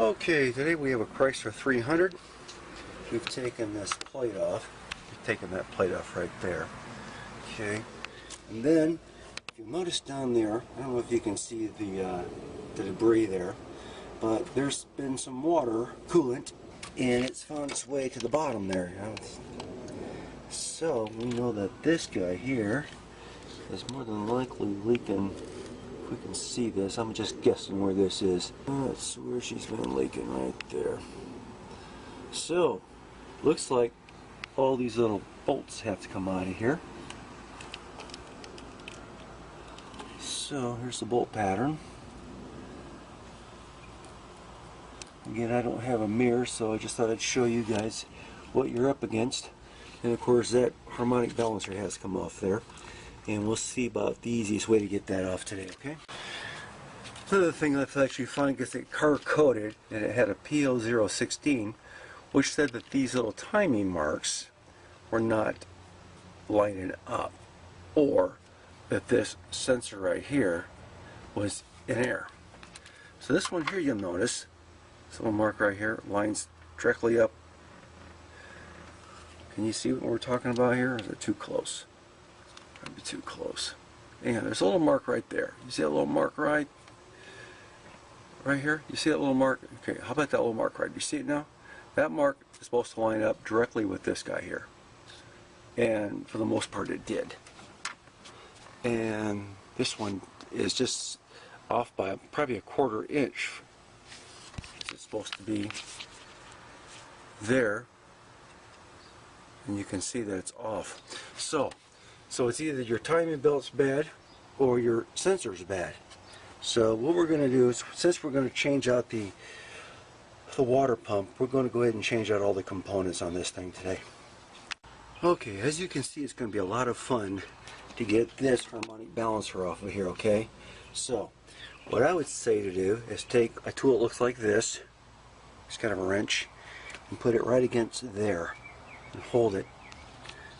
Okay, today we have a Chrysler 300. We've taken this plate off. We've taken that plate off right there. Okay, and then if you notice down there, I don't know if you can see the debris there, but there's been some water, coolant, and it's found its way to the bottom there. You know? So we know that this guy here is more than likely leaking. If we can see this, I'm just guessing where this is. That's where she's been leaking, right there. So, looks like all these little bolts have to come out of here. So, here's the bolt pattern. Again, I don't have a mirror, so I just thought I'd show you guys what you're up against. And of course, that harmonic balancer has come off there. And we'll see about the easiest way to get that off today, okay? Another thing that's actually fun, because it color-coded, and it had a PO016, which said that these little timing marks were not lining up, or that this sensor right here was in error. So this one here, you'll notice, this little mark right here lines directly up. Can you see what we're talking about here, or is it too close? Might be too close. And there's a little mark right there. You see that little mark right here? You see that little mark? Okay, how about that little mark right? Do you see it now? That mark is supposed to line up directly with this guy here. And for the most part it did. And this one is just off by probably a 1/4 inch. It's supposed to be there. And you can see that it's off. So it's either your timing belt's bad or your sensor's bad. So what we're going to do is, since we're going to change out the water pump, we're going to go ahead and change out all the components on this thing today. Okay, as you can see, it's going to be a lot of fun to get this harmonic balancer off of here, okay? So what I would say to do is take a tool that looks like this, it's kind of a wrench, and put it right against there and hold it.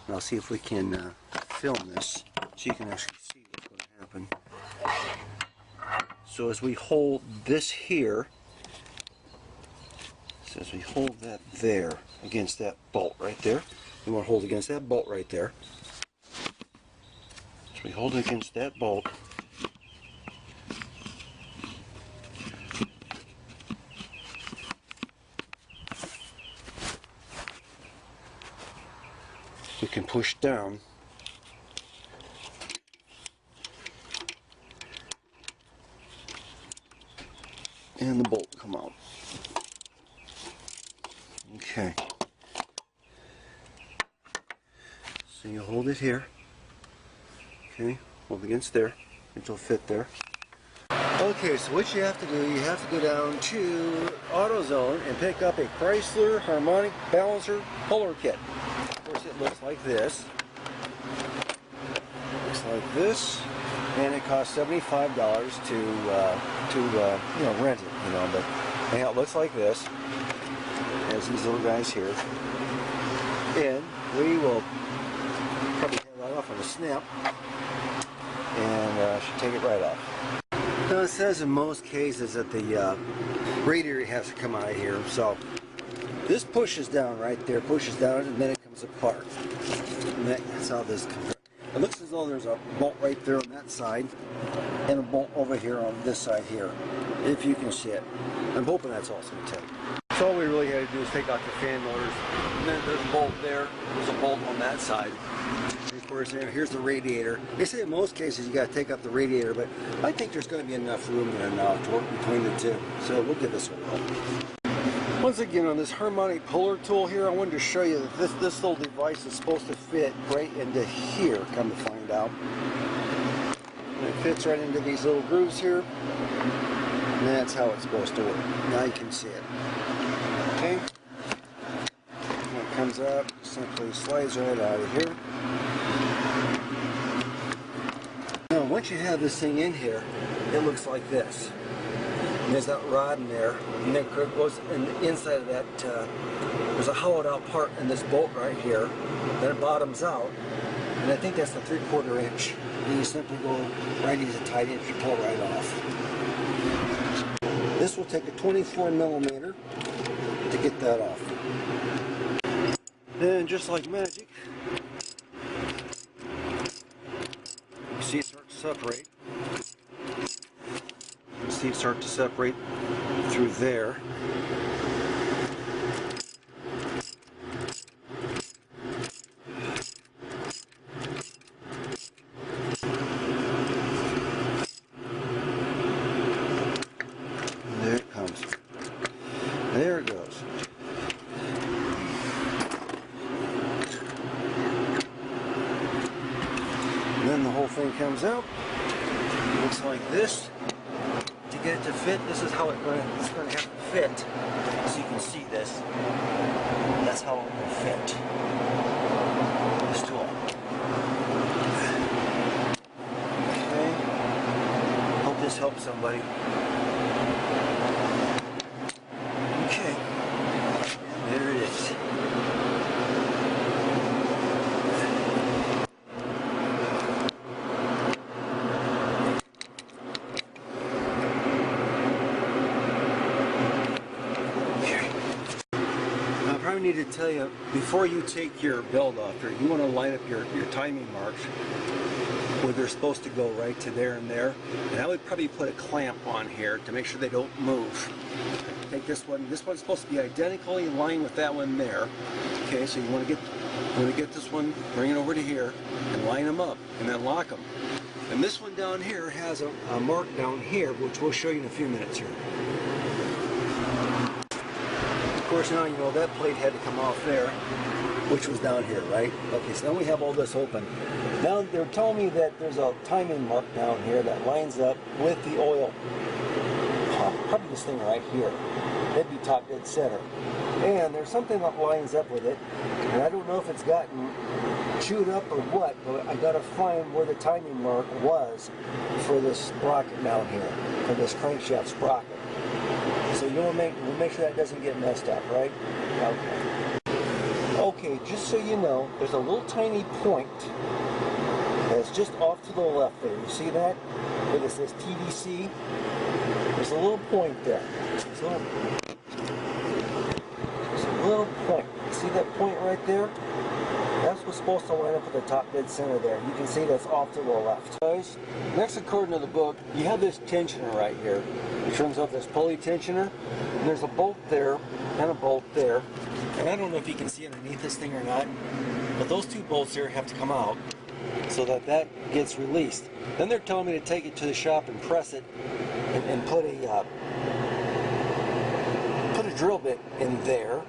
And I'll see if we can film this so you can actually see what's going to happen. So as we hold this here, so as we hold that there against that bolt right there, we want to hold against that bolt right there. So we hold it against that bolt. We can push down and the bolt will come out. Okay. So you hold it here. Okay, hold it against there. It'll fit there. Okay, so what you have to do, you have to go down to AutoZone and pick up a Chrysler harmonic balancer puller kit. Of course, it looks like this. Looks like this, and it costs $75 to rent it, But anyhow, it looks like this. It has these little guys here, and we will probably have that off on a snap, and should take it right off. Now it says in most cases that the radiator has to come out of here, so this pushes down right there, pushes down, and then it comes apart. And that's how this comes. It looks as though there's a bolt right there on that side, and a bolt over here on this side here, if you can see it. I'm hoping that's also tight. So all we really had to do is take out the fan motors, and then there's a bolt there, there's a bolt on that side. And of course, here's the radiator. They say in most cases you got to take out the radiator, but I think there's going to be enough room there now to work between the two. So we'll give this a whirl. Once again, on this harmonic puller tool here, I wanted to show you that this little device is supposed to fit right into here, come to find out. And it fits right into these little grooves here, and that's how it's supposed to work. Now you can see it. Okay? When it comes up, it simply slides right out of here. Now, once you have this thing in here, it looks like this. And there's that rod in there, and then it goes in the inside of that, there's a hollowed out part in this bolt right here, then it bottoms out, and I think that's the 3/4 inch. And you simply go right easy tight and you pull right off. This will take a 24 millimeter to get that off. And just like magic, you see it start to separate. You see it start to separate through there. There it comes. There it goes. And then the whole thing comes out. Looks like this. To get it to fit, this is how it's going to have to fit. So you can see this. That's how it will fit. This tool. Okay. Hope this helps somebody. Okay. There it is. I need to tell you, before you take your belt off here, you want to line up your timing marks where they're supposed to go, right to there and there. And I would probably put a clamp on here to make sure they don't move. Take this one. This one's supposed to be identically in line with that one there. Okay, so you want to get this one, bring it over to here, and line them up, and then lock them. And this one down here has a mark down here, which we'll show you in a few minutes here. Of course, now you know that plate had to come off there, which was down here, right? Okay, so now we have all this open. Now they're telling me that there's a timing mark down here that lines up with the oil pump. Probably this thing right here. That'd be top dead center. And there's something that lines up with it, and I don't know if it's gotten chewed up or what, but I gotta find where the timing mark was for this sprocket down here, for this crankshaft sprocket. So you want to make sure that doesn't get messed up, right? Okay. Okay, just so you know, there's a little tiny point that's just off to the left there. You see that? Where it says TDC? There's a little point there. There's a little point. See that point right there? That's what's supposed to line up with the top dead center there. You can see that's off to the left. Guys, next according to the book, you have this tensioner right here. It turns out this pulley tensioner, and there's a bolt there and a bolt there. And I don't know if you can see underneath this thing or not, but those two bolts here have to come out so that that gets released. Then they're telling me to take it to the shop and press it and put a drill bit in there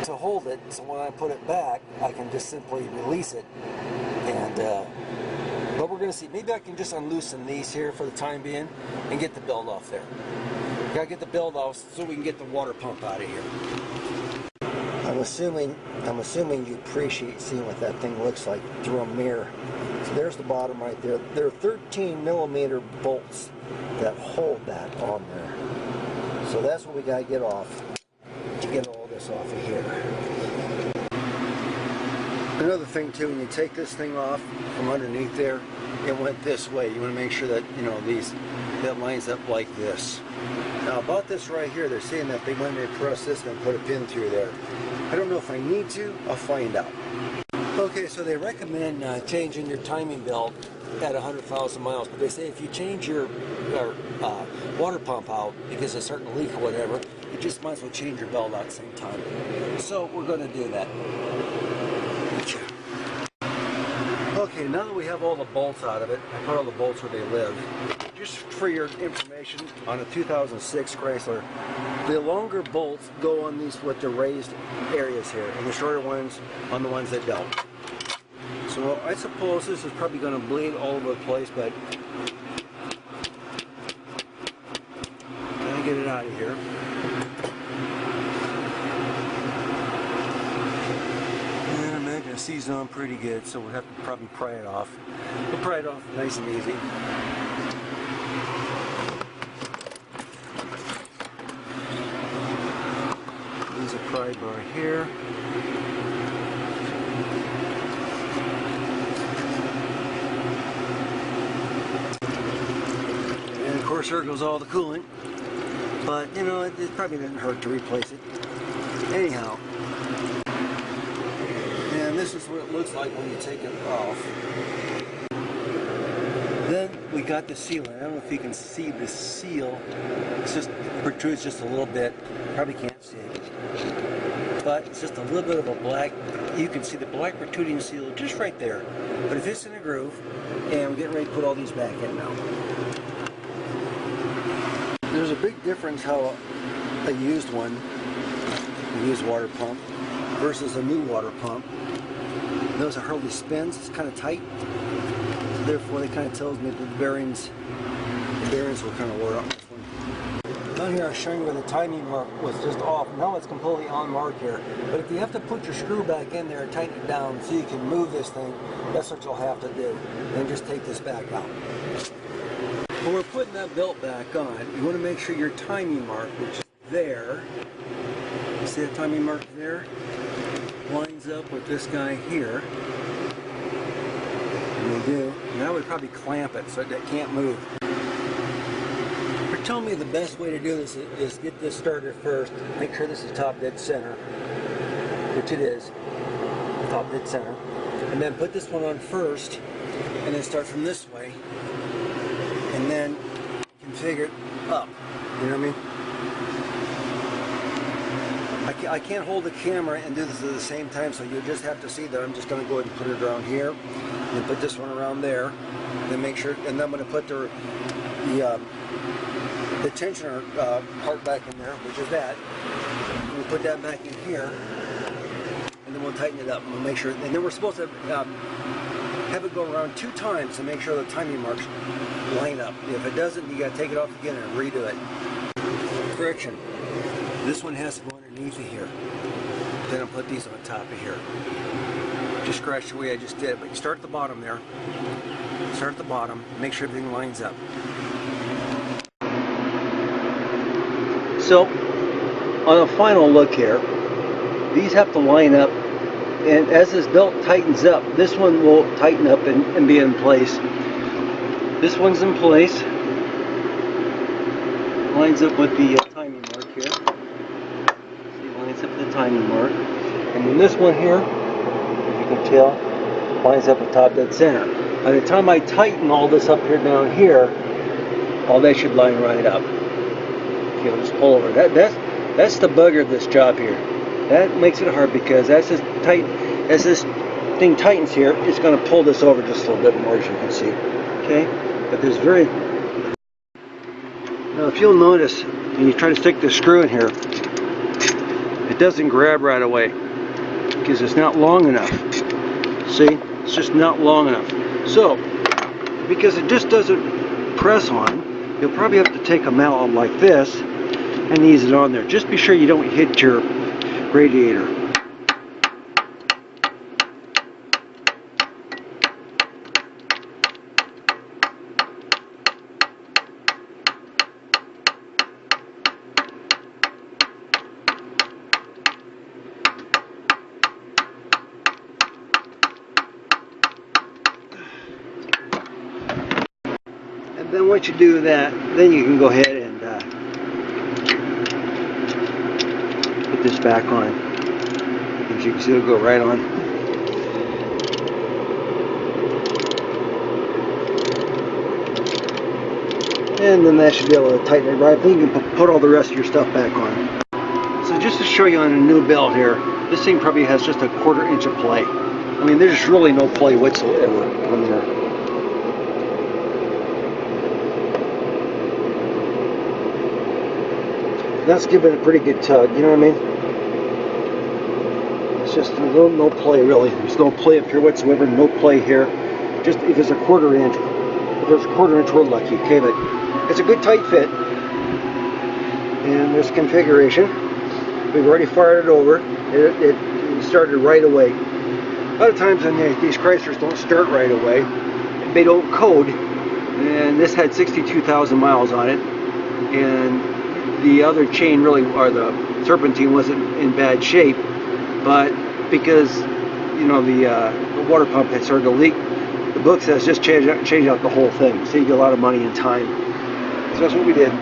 to hold it, so when I put it back, I can just simply release it. And but we're gonna see. Maybe I can just unloosen these here for the time being and get the belt off there. Gotta get the belt off so we can get the water pump out of here. I'm assuming you appreciate seeing what that thing looks like through a mirror. So there's the bottom right there. There are 13 millimeter bolts that hold that on there. So that's what we gotta get off to get all this off of here. Another thing too, when you take this thing off from underneath there, it went this way. You want to make sure that, you know, that lines up like this. Now about this right here, they're saying that they want me to press this and put a pin through there. I don't know if I need to. I'll find out. Okay, so they recommend changing your timing belt at 100,000 miles, but they say if you change your water pump out because it's starting to leak or whatever, you just might as well change your belt out at the same time. So we're going to do that. Okay, now that we have all the bolts out of it, I put all the bolts where they live. Just for your information, on a 2006 Chrysler, the longer bolts go on these with the raised areas here, and the shorter ones on the ones that don't. So I suppose this is probably going to bleed all over the place, but let me get it out of here. And I'm making it season on pretty good, so we'll have to probably pry it off. We'll pry it off nice and easy. There's a pry bar here. And of course, there goes all the coolant. but you know, it probably didn't hurt to replace it. Anyhow, and this is what it looks like when you take it off. Then we got the sealant. I don't know if you can see the seal. It's just protrudes just a little bit. Probably can't see it, but it's just a little bit of a black. You can see the black protruding seal just right there. But if it's in a groove, and we're getting ready to put all these back in now. There's a big difference how a used one, a used water pump, versus a new water pump. Notice it hardly spins. It's kind of tight. Therefore, it kind of tells me that the bearings were kind of wore out. Down here, I was showing you where the timing mark was just off. Now it's completely on mark here. But if you have to put your screw back in there and tighten it down so you can move this thing, that's what you'll have to do. Then just take this back out. When we're putting that belt back on, you want to make sure your timing mark, which is there, you see that timing mark there, lines up with this guy here. And we do. And I would probably clamp it so that it can't move. They're telling me the best way to do this is get this started first. Make sure this is top dead center, which it is, top dead center. And then put this one on first, and then start from this way. And then configure it up. You know what I mean? I can't hold the camera and do this at the same time, so you'll just have to see that I'm just going to go ahead and put it around here, and put this one around there, then make sure, and then I'm going to put the tensioner part back in there, which is that. We'll put that back in here, and then we'll tighten it up. We'll make sure, and then we're supposed to have it go around 2 times to make sure the timing marks line up. If it doesn't, you got to take it off again and redo it. Correction. This one has to go underneath of here. Then I'll put these on top of here. Just scratch the way I just did, but you start at the bottom there. Start at the bottom, make sure everything lines up. So, on a final look here, these have to line up, and as this belt tightens up, this one will tighten up and be in place. This one's in place, lines up with the timing mark here. See, lines up with the timing mark. And then this one here, as you can tell, lines up with top dead center. By the time I tighten all this up here down here, all that should line right up. Okay, I'll just pull over. That's the bugger of this job here. That makes it hard because as this thing tightens here, it's going to pull this over just a little bit more, as you can see. Okay, but there's now if you'll notice when you try to stick this screw in here, it doesn't grab right away because it's not long enough. See, it's just not long enough. So, because it just doesn't press on, you'll probably have to take a mallet like this and ease it on there. Just be sure you don't hit your radiator. Then once you do that, then you can go ahead and put this back on. As you can see, it'll go right on. And then that should be able to tighten it right. Then you can put all the rest of your stuff back on. So just to show you on a new belt here, this thing probably has just a 1/4 inch of play. I mean, there's really no play whatsoever on there. That's giving it a pretty good tug, you know what I mean? It's just no play really. There's no play up here whatsoever, no play here. Just if it's a 1/4 inch, if there's a 1/4 inch, we're lucky, okay? But it's a good tight fit. And there's configuration. We've already fired it over. It started right away. A lot of times when these Chryslers don't start right away, they don't code. And this had 62,000 miles on it. And the other chain really, or the serpentine, wasn't in bad shape, but because you know the water pump had started to leak, the book says just change out the whole thing. Save you a lot of money and time. So that's what we did.